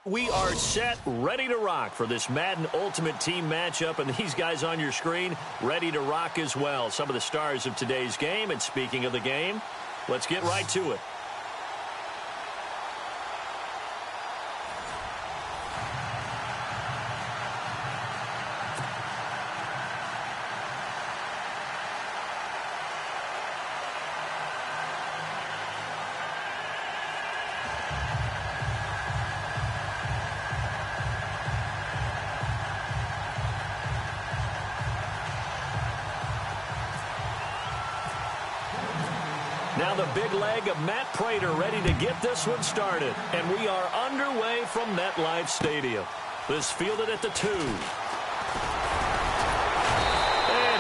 We are set, ready to rock for this Madden Ultimate Team matchup, and these guys on your screen ready to rock as well. Some of the stars of today's game, and speaking of the game, let's get right to it. Now the big leg of Matt Prater ready to get this one started. And we are underway from MetLife Stadium. This fielded at the 2. And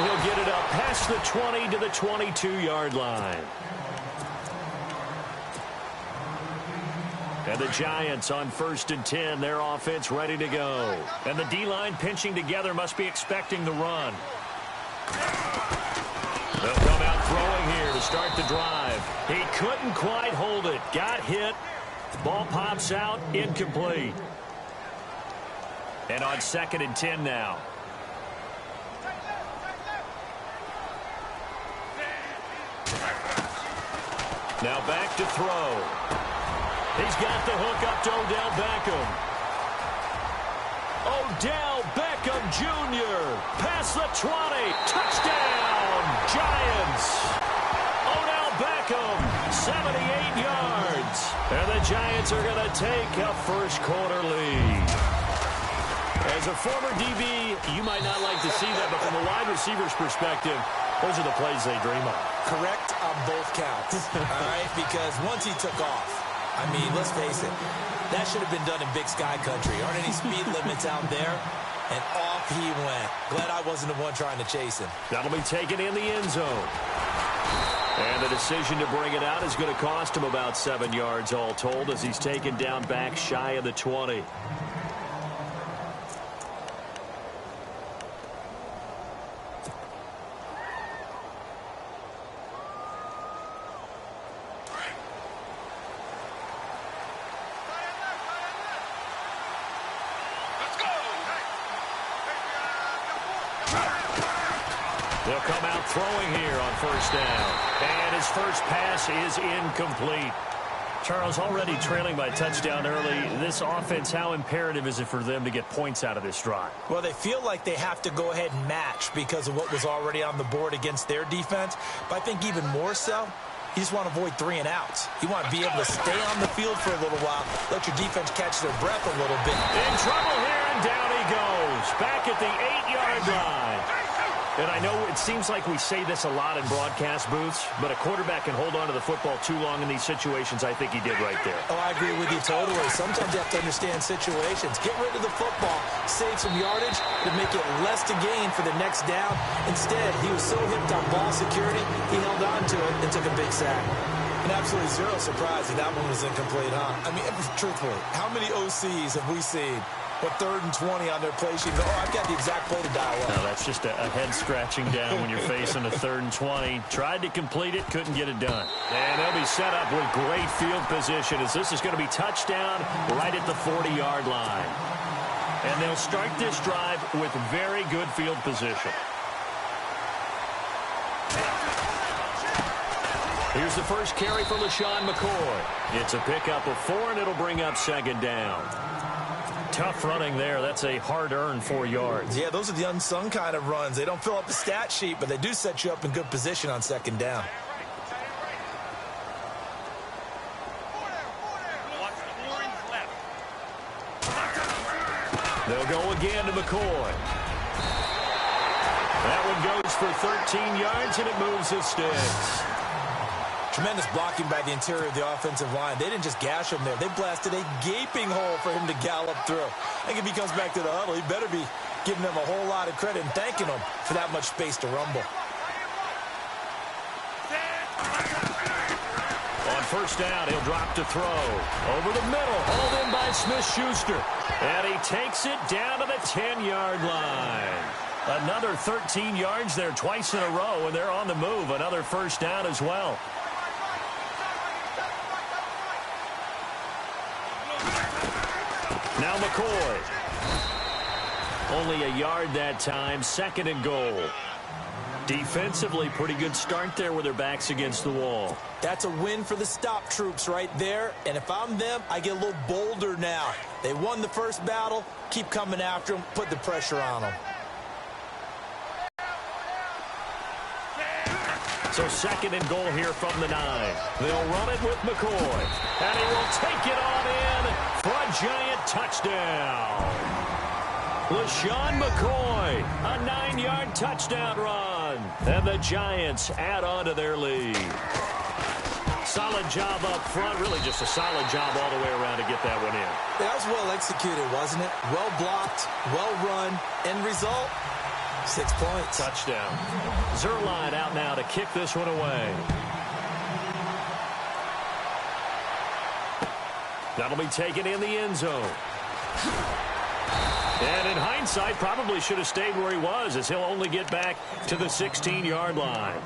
he'll get it up past the 20 to the 22-yard line. And the Giants on 1st and 10. Their offense ready to go. And the D-line pinching together must be expecting the run. They'll come out throwing here to start the drive. He couldn't quite hold it. Got hit. Ball pops out. Incomplete. And on 2nd and 10 now. Now back to throw. He's got the hook up to Odell Beckham. Odell Beckham Jr. past the 20. Touchdown, Giants. Odell Beckham, 78 yards. And the Giants are going to take a first-quarter lead. As a former DB, you might not like to see that, but from a wide receiver's perspective, those are the plays they dream of. Correct on both counts, all right? Because once he took off, I mean, let's face it, that should have been done in Big Sky Country. Aren't any speed limits out there? And off he went. Glad I wasn't the one trying to chase him. That'll be taken in the end zone. And the decision to bring it out is going to cost him about 7 yards all told as he's taken down back shy of the 20. They'll come out throwing here on 1st down. And his first pass is incomplete. Charles, already trailing by touchdown early. This offense, how imperative is it for them to get points out of this drive? Well, they feel like they have to go ahead and match because of what was already on the board against their defense. But I think even more so, you just want to avoid 3 and outs. You want to be able to stay on the field for a little while, let your defense catch their breath a little bit. In trouble here, and down he goes. Back at the 8-yard line. And I know it seems like we say this a lot in broadcast booths, but a quarterback can hold on to the football too long in these situations. I think he did right there. Oh, I agree with you totally. Sometimes you have to understand situations. Get rid of the football, save some yardage to make it less to gain for the next down. Instead, he was so hipped on ball security, he held on to it and took a big sack. And absolutely zero surprise that one was incomplete, huh? I mean, truthfully, how many OCs have we seen? But 3rd and 20 on their play sheet. Oh, I've got the exact play to dial up. No, that's just a head scratching down when you're facing a 3rd and 20. Tried to complete it, couldn't get it done. And they'll be set up with great field position as this is going to be touchdown right at the 40-yard line. And they'll start this drive with very good field position. Here's the first carry for LaShawn McCoy. It's a pickup of 4, and it'll bring up 2nd down. Tough running there. That's a hard-earned 4 yards. Yeah, those are the unsung kind of runs. They don't fill up the stat sheet, but they do set you up in good position on 2nd down. They'll go again to McCoy. That one goes for 13 yards, and it moves the sticks. Tremendous blocking by the interior of the offensive line. They didn't just gash him there. They blasted a gaping hole for him to gallop through. I think if he comes back to the huddle, he better be giving them a whole lot of credit and thanking them for that much space to rumble. On 1st down, he'll drop to throw. Over the middle, hauled in by Smith-Schuster. And he takes it down to the 10-yard line. Another 13 yards there twice in a row, and they're on the move. Another 1st down as well. Now McCoy. Only a yard that time, 2nd and goal. Defensively, pretty good start there with their backs against the wall. That's a win for the stop troops right there. And if I'm them, I get a little bolder now. They won the first battle. Keep coming after them. Put the pressure on them. So 2nd and goal here from the 9. They'll run it with McCoy. And he will take it on in for a giant touchdown. LaShawn McCoy, a 9-yard touchdown run. And the Giants add on to their lead. Solid job up front. Really just a solid job all the way around to get that one in. That was well executed, wasn't it? Well blocked, well run. End result, 6 points. Touchdown. Zerline out now to kick this one away. That'll be taken in the end zone. And in hindsight, probably should have stayed where he was, as he'll only get back to the 16-yard line.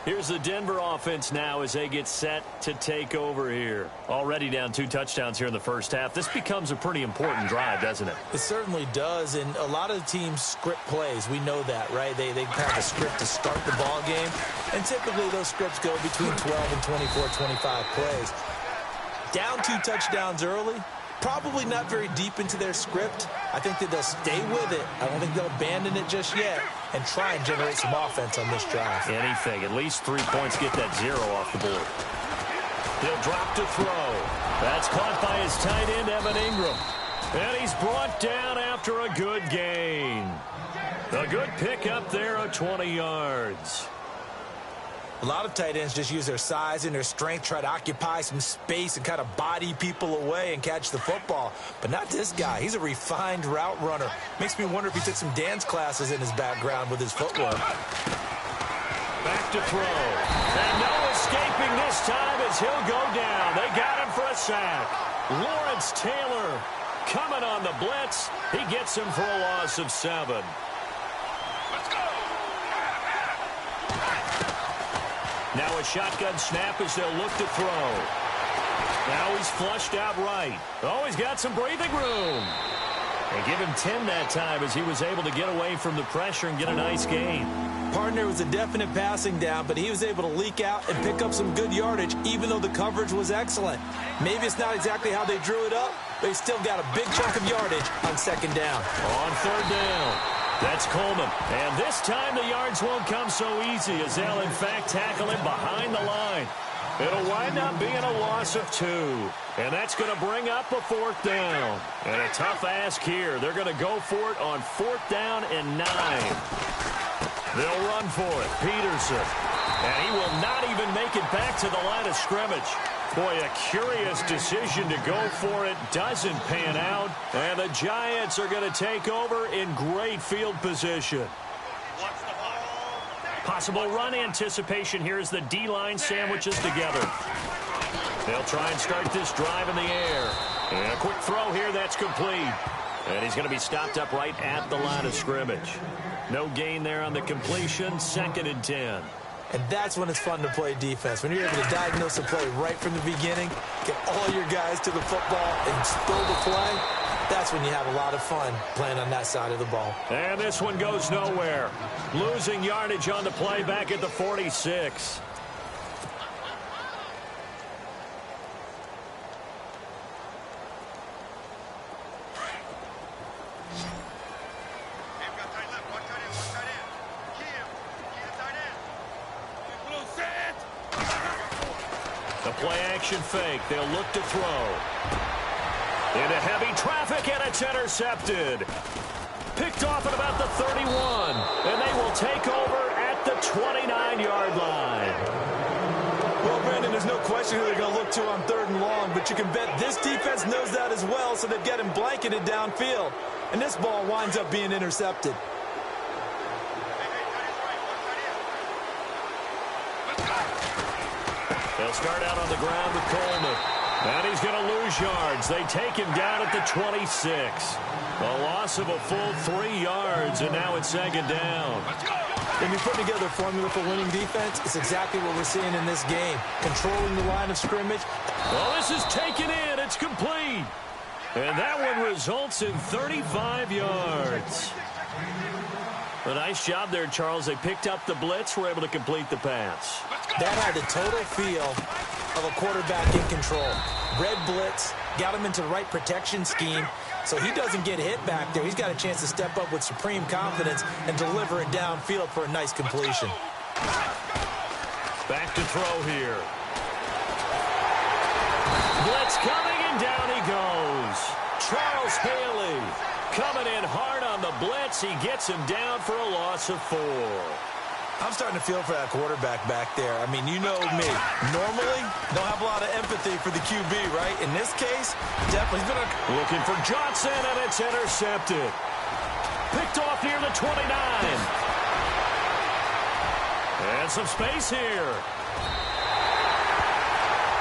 Here's the Denver offense now as they get set to take over here. Already down 2 touchdowns here in the first half. This becomes a pretty important drive, doesn't it? It certainly does, and a lot of the teams script plays. We know that, right? They have a script to start the ball game, and typically those scripts go between 12 and 24, 25 plays. Down 2 touchdowns early, probably not very deep into their script. I think that they'll stay with it. I don't think they'll abandon it just yet and try and generate some offense on this drive. Anything. At least 3 points, get that 0 off the board. He'll drop to throw. That's caught by his tight end, Evan Ingram. And he's brought down after a good gain. A good pickup there of 20 yards. A lot of tight ends just use their size and their strength, try to occupy some space and kind of body people away and catch the football. But not this guy. He's a refined route runner. Makes me wonder if he took some dance classes in his background with his footwork. Back to throw. And no escaping this time as he'll go down. They got him for a sack. Lawrence Taylor coming on the blitz. He gets him for a loss of 7. Now a shotgun snap as they'll look to throw. Now he's flushed out right. Oh, he's got some breathing room. They give him 10 that time as he was able to get away from the pressure and get a nice gain. Partner was a definite passing down, but he was able to leak out and pick up some good yardage, even though the coverage was excellent. Maybe it's not exactly how they drew it up, but he still got a big chunk of yardage on 2nd down. On 3rd down. That's Coleman. And this time the yards won't come so easy as they'll, in fact, tackle him behind the line. It'll wind up being a loss of 2. And that's going to bring up a 4th down. And a tough ask here. They're going to go for it on 4th down and 9. They'll run for it. Peterson. And he will not even make it back to the line of scrimmage. Boy, a curious decision to go for it. Doesn't pan out. And the Giants are going to take over in great field position. Possible run anticipation here as the D-line sandwiches together. They'll try and start this drive in the air. And a quick throw here, that's complete. And he's going to be stopped up right at the line of scrimmage. No gain there on the completion, 2nd and 10. And that's when it's fun to play defense. When you're able to diagnose a play right from the beginning, get all your guys to the football and throw the play, that's when you have a lot of fun playing on that side of the ball. And this one goes nowhere. Losing yardage on the play back at the 46. The play-action fake. They'll look to throw. Into heavy traffic, and it's intercepted. Picked off at about the 31. And they will take over at the 29-yard line. Well, Brandon, there's no question who they're going to look to on 3rd and long, but you can bet this defense knows that as well, so they've got him blanketed downfield. And this ball winds up being intercepted. They'll start out on the ground with Coleman. And he's going to lose yards. They take him down at the 26. A loss of a full 3 yards, and now it's 2nd down. When you put together a formula for winning defense, it's exactly what we're seeing in this game. Controlling the line of scrimmage. Well, this is taken in. It's complete. And that one results in 35 yards. A nice job there, Charles. They picked up the blitz, were able to complete the pass. That had the total feel of a quarterback in control. Red blitz, got him into the right protection scheme, so he doesn't get hit back there. He's got a chance to step up with supreme confidence and deliver it downfield for a nice completion. Back to throw here. Blitz coming, and down he goes. Charles Haley coming in hard on the blitz. He gets him down for a loss of 4. I'm starting to feel for that quarterback back there. I mean, you know me. Normally, don't have a lot of empathy for the QB, right? In this case, definitely. He's been looking for Johnson, and it's intercepted. Picked off near the 29. And some space here.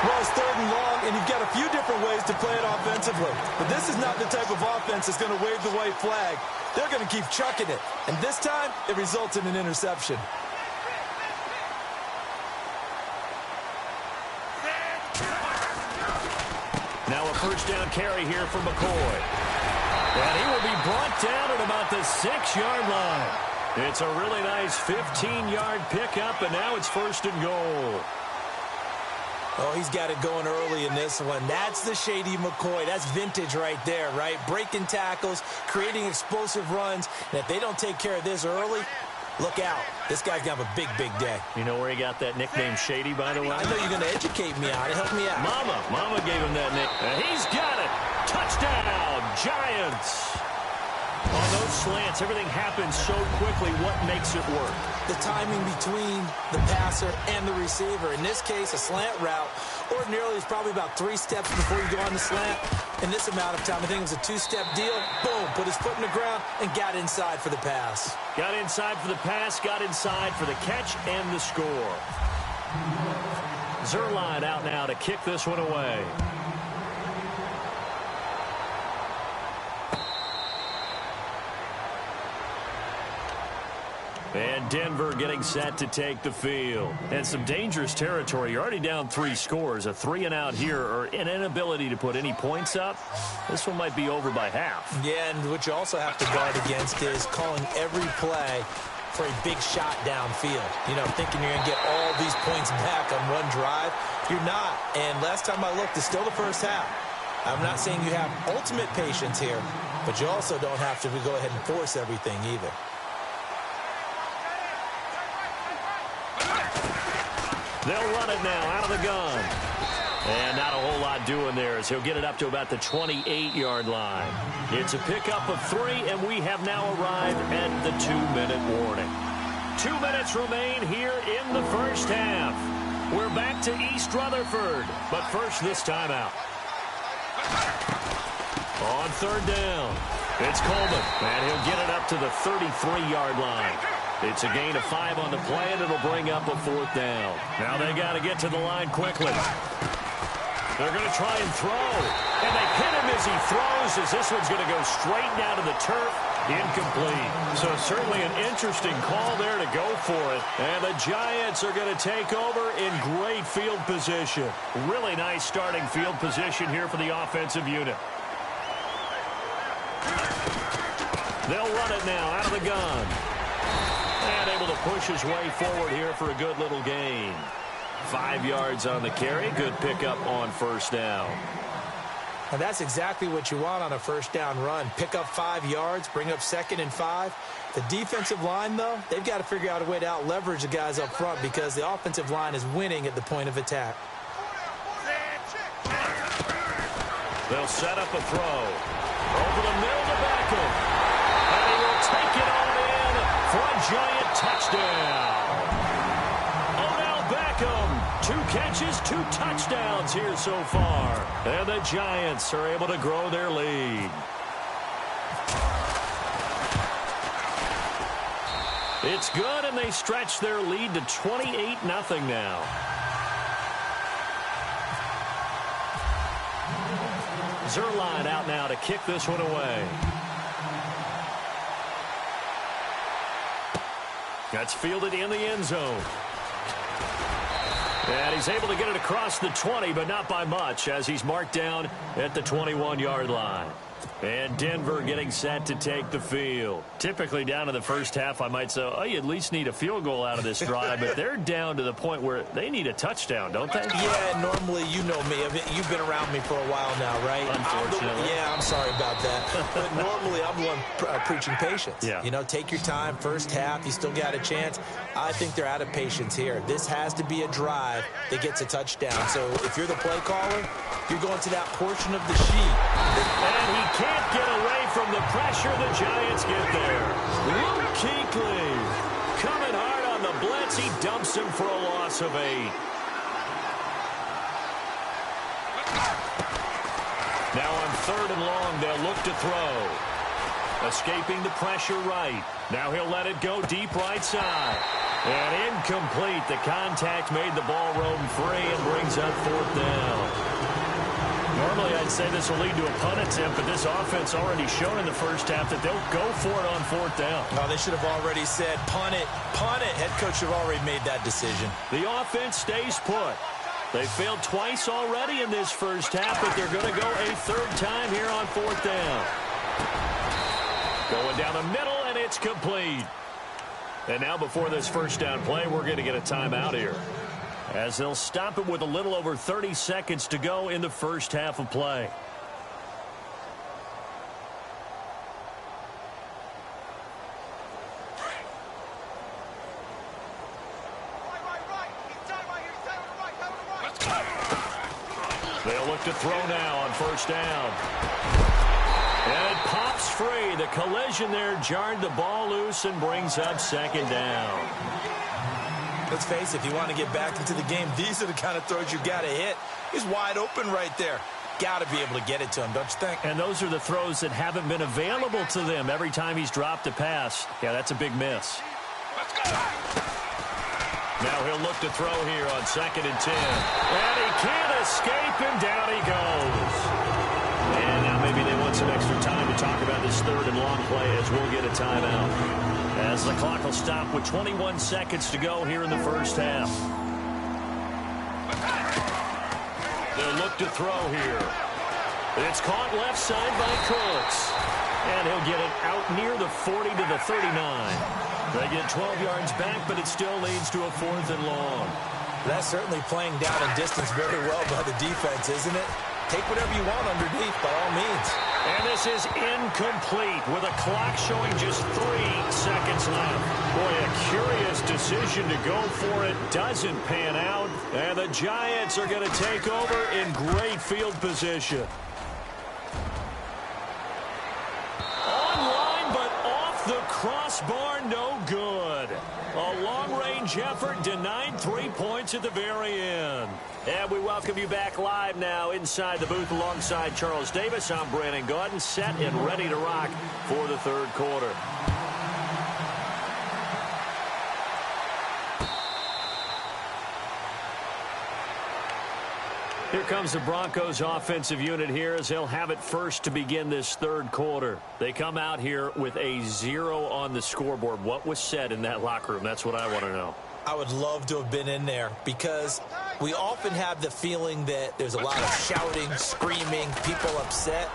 Well, it's 3rd and long, and you've got a few different ways to play it offensively. But this is not the type of offense that's going to wave the white flag. They're going to keep chucking it. And this time, it results in an interception. Now a first down carry here for McCoy. And he will be brought down at about the 6-yard line. It's a really nice 15-yard pickup, and now it's 1st and goal. Oh, he's got it going early in this one. That's the Shady McCoy. That's vintage right there, right? Breaking tackles, creating explosive runs. And if they don't take care of this early, look out. This guy's going to have a big, big day. You know where he got that nickname Shady, by the way? I know you're going to educate me on it. Help me out. Mama gave him that nickname. He's got it. Touchdown, Giants. On those slants, everything happens so quickly. What makes it work? The timing between the passer and the receiver. In this case, a slant route ordinarily is probably about 3 steps before you go on the slant. In this amount of time, I think it was a 2-step deal. Boom, put his foot in the ground and got inside for the pass. Got inside for the pass, got inside for the catch and the score. Zerline out now to kick this one away. And Denver getting set to take the field. And some dangerous territory. You're already down 3 scores. A 3-and-out here, or an inability to put any points up. This one might be over by half. Yeah, and what you also have to guard against is calling every play for a big shot downfield. You know, thinking you're going to get all these points back on one drive. You're not. And last time I looked, it's still the first half. I'm not saying you have ultimate patience here, but you also don't have to go ahead and force everything either. They'll run it now out of the gun. And not a whole lot doing there as he'll get it up to about the 28-yard line. It's a pickup of 3, and we have now arrived at the 2-minute warning. 2 minutes remain here in the first half. We're back to East Rutherford, but first this timeout. On 3rd down, it's Coleman, and he'll get it up to the 33-yard line. It's a gain of 5 on the play, and it'll bring up a 4th down. Now they got to get to the line quickly. They're going to try and throw. And they hit him as he throws, as this one's going to go straight down to the turf. Incomplete. So certainly an interesting call there to go for it. And the Giants are going to take over in great field position. Really nice starting field position here for the offensive unit. They'll run it now out of the gun. And able to push his way forward here for a good little gain. 5 yards on the carry. Good pickup on 1st down. And that's exactly what you want on a 1st down run. Pick up 5 yards, bring up 2nd and 5. The defensive line, though, they've got to figure out a way to out-leverage the guys up front because the offensive line is winning at the point of attack. They'll set up a throw. Over the middle to Beckham. And he will take it on in for a Giant touchdown. Beckham, 2 catches, 2 touchdowns here so far. And the Giants are able to grow their lead. It's good, and they stretch their lead to 28-0 now. Zerline out now to kick this one away. That's fielded in the end zone. And he's able to get it across the 20, but not by much, as he's marked down at the 21-yard line. And Denver getting set to take the field. Typically down in the first half, I might say, oh, you at least need a field goal out of this drive, but they're down to the point where they need a touchdown, don't they? Yeah, normally, you know me. You've been around me for a while now, right? Unfortunately. I'm sorry about that. But normally, I'm the one preaching patience. Yeah. You know, take your time. First half, you still got a chance. I think they're out of patience here. This has to be a drive that gets a touchdown. So if you're the play caller, you're going to that portion of the sheet. And he can't get away from the pressure. The Giants get there. Luke Kuechly coming hard on the blitz. He dumps him for a loss of 8. Now on 3rd and long, they'll look to throw. Escaping the pressure right. Now he'll let it go deep right side. And incomplete. The contact made the ball roam free and brings up 4th down. Normally, I'd say this will lead to a punt attempt, but this offense already shown in the first half that they'll go for it on 4th down. No, they should have already said, punt it, punt it. Head coach should have already made that decision. The offense stays put. They failed twice already in this first half, but they're going to go a 3rd time here on 4th down. Going down the middle, and it's complete. And now before this first down play, we're going to get a timeout here, as they'll stop it with a little over 30 seconds to go in the first half of play. They'll look to throw now on 1st down. And it pops free. The collision there jarred the ball loose and brings up 2nd down. Let's face it, if you want to get back into the game, these are the kind of throws you got to hit. He's wide open right there. Got to be able to get it to him, don't you think? And those are the throws that haven't been available to them every time he's dropped a pass. Yeah, that's a big miss. Let's go. Now he'll look to throw here on 2nd and 10. And he can't escape, and down he goes. And now maybe they want some extra time to talk about this 3rd and long play, as we'll get a timeout, as the clock will stop with 21 seconds to go here in the first half. They'll look to throw here. It's caught left side by Cooks. And he'll get it out near the 40 to the 39. They get 12 yards back, but it still leads to a 4th and long. That's certainly playing down and distance very well by the defense, isn't it? Take whatever you want underneath, by all means. And this is incomplete with a clock showing just 3 seconds left. Boy, a curious decision to go for it. Doesn't pan out. And the Giants are going to take over in great field position. Online, but off the crossbar, no good. A long-range effort denied 3 points at the very end. And we welcome you back live now inside the booth alongside Charles Davis. I'm Brandon Gaudin, set and ready to rock for the 3rd quarter. Here comes the Broncos offensive unit here, as they'll have it first to begin this 3rd quarter. They come out here with a 0 on the scoreboard. What was said in that locker room? That's what I want to know. I would love to have been in there, because we often have the feeling that there's a lot of shouting, screaming, people upset.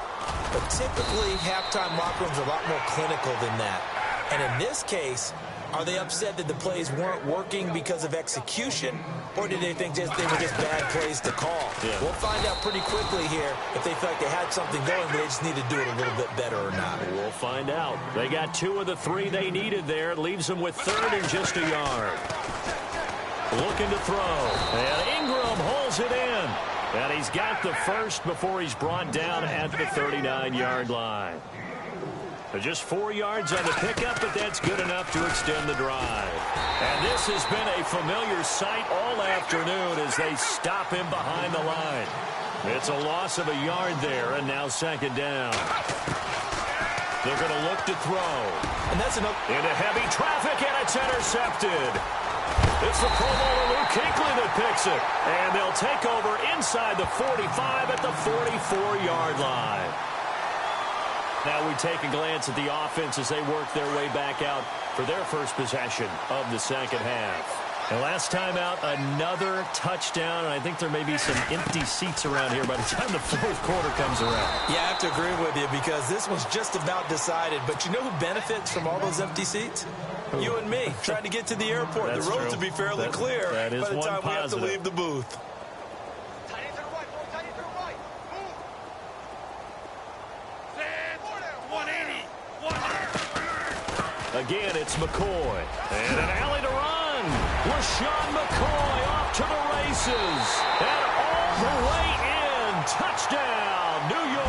But typically, halftime locker rooms are a lot more clinical than that. And in this case, are they upset that the plays weren't working because of execution, or did they think they were just bad plays to call? Yeah. We'll find out pretty quickly here if they feel like they had something going, but they just need to do it a little bit better or not. We'll find out. They got 2 of the 3 they needed there. It leaves them with 3rd and just a yard. Looking to throw. And Ingram holds it in. And he's got the first before he's brought down at the 39-yard line. Just 4 yards on the pickup, but that's good enough to extend the drive. And this has been a familiar sight all afternoon as they stop him behind the line. It's a loss of a yard there, and now 2nd down. They're going to look to throw. And that's enough. Into heavy traffic, and it's intercepted. It's the Pro Bowler Luke Kuechly that picks it. And they'll take over inside the 45 at the 44-yard line. Now we take a glance at the offense as they work their way back out for their first possession of the second half. And last time out, another touchdown. And I think there may be some empty seats around here by the time the fourth quarter comes around. Yeah, I have to agree with you because this one's just about decided. But you know who benefits from all those empty seats? Who? You and me, trying to get to the airport. The roads will be fairly clear by the time we have to leave the booth. Again, it's McCoy. And an alley to run. LaShawn McCoy off to the races. And all the way in. Touchdown, New York.